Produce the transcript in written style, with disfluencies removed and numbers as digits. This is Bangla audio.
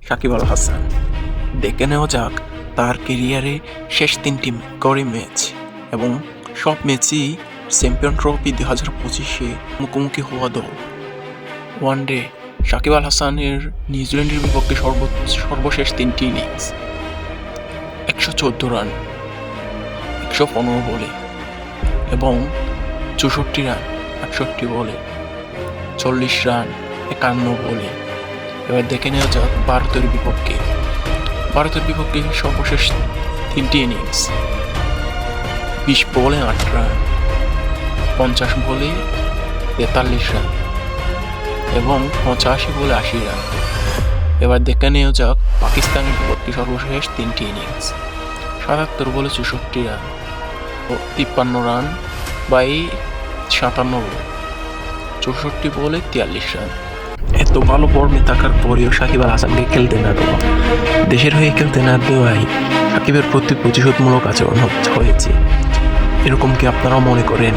সাকিব আল হাসান। দেখে নেওয়া যাক তার কেরিয়ারে শেষ 3টি করে ম্যাচ এবং সব ম্যাচই চ্যাম্পিয়ন ট্রফি 2025-এ মুখোমুখি হওয়া দল। ওয়ানডে সাকিব আল হাসানের নিউজিল্যান্ডের বিপক্ষে সর্বশেষ 3টি ইনিংস 114 রান 115 বলে এবং 64 রান 68 বলে, 40 রান 51 বলে। এবার দেখে নেওয়া যাক ভারতের বিপক্ষে সর্বশেষ 3টি ইনিংস 20 বলে 8 রান, 50 বলে 43 রান এবং 85 বলে 80 রান। এবার দেখে নেওয়া যাক পাকিস্তানের বিপক্ষে সর্বশেষ 3টি ইনিংস 77 বলে 64 রান ও 53 রান বাই 57 বল, 64 বলে 43 রান। এত ভালো ফর্মে থাকার পরেও সাকিব আল হাসানকে খেলতে না দেওয়া, দেশের হয়ে খেলতে না দেওয়াই সাকিবের প্রতি প্রতিশোধমূলক আচরণ হয়েছে। এরকম কি আপনারাও মনে করেন?